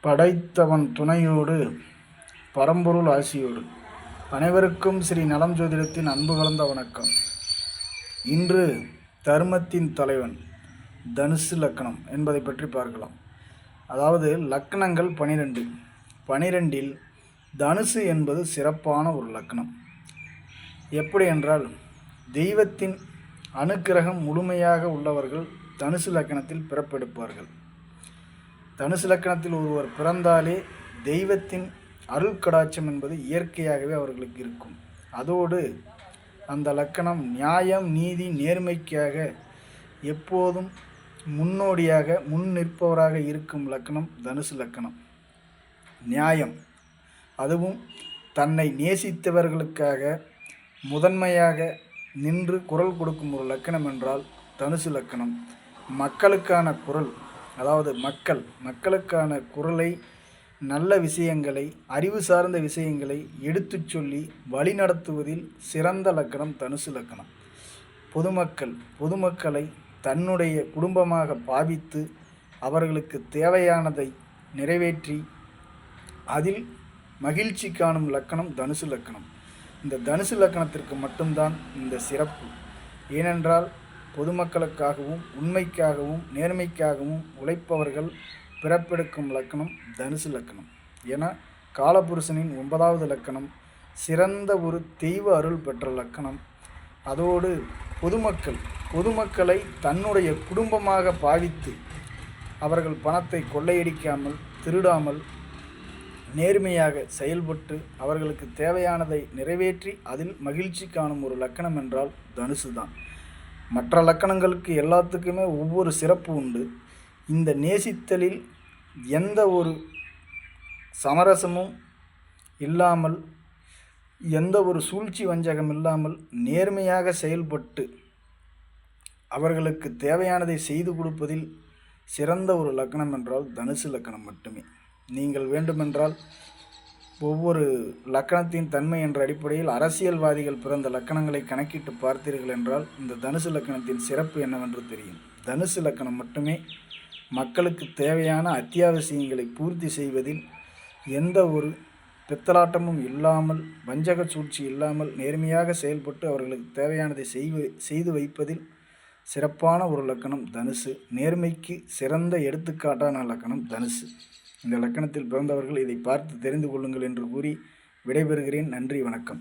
படைத்தவன் துணையோடு பரம்பொருள் ஆசியோடு அனைவருக்கும் ஸ்ரீ நலம் ஜோதிடத்தின் அன்பு கலந்த வணக்கம். இன்று தர்மத்தின் தலைவன் தனுசு லக்கணம் என்பதை பற்றி பார்க்கலாம். அதாவது லக்கணங்கள் 12. 12இல் தனுசு என்பது சிறப்பான ஒரு லக்கணம். எப்படி என்றால், தெய்வத்தின் அனுக்கிரகம் முழுமையாக உள்ளவர்கள் தனுசு லக்கணத்தில் பிறப்பெடுப்பார்கள். தனுசு லக்கணத்தில் ஒருவர் பிறந்தாலே தெய்வத்தின் அருள் கடாட்சம் என்பது இயற்கையாகவே அவர்களுக்கு இருக்கும். அதோடு அந்த லக்கணம் நியாயம், நீதி, நேர்மைக்காக எப்போதும் முன்னோடியாக முன் நிற்பவராக இருக்கும் லக்கணம் தனுசு லக்கணம். நியாயம், அதுவும் தன்னை நேசித்தவர்களுக்காக முதன்மையாக நின்று குரல் கொடுக்கும் ஒரு லக்கணம் என்றால் தனுசு லக்கணம். மக்களுக்கான குரல், அதாவது மக்களுக்கான குரலை, நல்ல விஷயங்களை, அறிவு சார்ந்த விஷயங்களை எடுத்துச் சொல்லி வழிநடத்துவதில் சிறந்த லக்கணம் தனுசு லக்கணம். பொதுமக்களை தன்னுடைய குடும்பமாக பாவித்து அவர்களுக்கு தேவையானதை நிறைவேற்றி அதில் மகிழ்ச்சி காணும் லக்கணம் தனுசு லக்கணம். இந்த தனுசு லக்கணத்திற்கு மட்டும்தான் இந்த சிறப்பு. ஏனென்றால் பொதுமக்களுக்காகவும் உண்மைக்காகவும் நேர்மைக்காகவும் உழைப்பவர்கள் பிறப்பெடுக்கும் லக்கணம் தனுசு லக்கணம். என காலபுருஷனின் 9வது லக்கணம், சிறந்த ஒரு தெய்வ அருள் பெற்ற லக்கணம். அதோடு பொதுமக்களை தன்னுடைய குடும்பமாக பாவித்து அவர்கள் பணத்தை கொள்ளையடிக்காமல், திருடாமல், நேர்மையாக செயல்பட்டு அவர்களுக்கு தேவையானதை நிறைவேற்றி அதில் மகிழ்ச்சி காணும் ஒரு லக்கணம் என்றால் தனுசு தான். மற்ற லக்கணங்களுக்கு எல்லாத்துக்குமே ஒவ்வொரு சிறப்பு உண்டு. இந்த நேசித்தலில் எந்த ஒரு சமரசமும் இல்லாமல், எந்த ஒரு சூழ்ச்சி வஞ்சகம் இல்லாமல் நேர்மையாக செயல்பட்டு அவர்களுக்கு தேவையானதை செய்து கொடுப்பதில் சிறந்த ஒரு லக்கணம் என்றால் தனுசு லக்கணம் மட்டுமே. நீங்கள் வேண்டுமென்றால் ஒவ்வொரு லக்கணத்தின் தன்மை என்ற அடிப்படையில் அரசியல்வாதிகள் பிறந்த லக்கணங்களை கணக்கிட்டு பார்த்தீர்கள் என்றால் இந்த தனுசு லக்கணத்தின் சிறப்பு என்னவென்று தெரியும். தனுசு லக்கணம் மட்டுமே மக்களுக்கு தேவையான அத்தியாவசியங்களை பூர்த்தி செய்வதில் எந்த ஒரு பித்தலாட்டமும் இல்லாமல், வஞ்சக சூழ்ச்சி இல்லாமல் நேர்மையாக செயல்பட்டு அவர்களுக்கு தேவையானதை செய்து வைப்பதில் சிறப்பான ஒரு லக்கணம் தனுசு. நேர்மைக்கு சிறந்த எடுத்துக்காட்டான லக்கணம் தனுசு. இந்த லக்கணத்தில் பிறந்தவர்கள் இதை பார்த்து தெரிந்து கொள்ளுங்கள் என்று கூறி விடைபெறுகிறேன். நன்றி, வணக்கம்.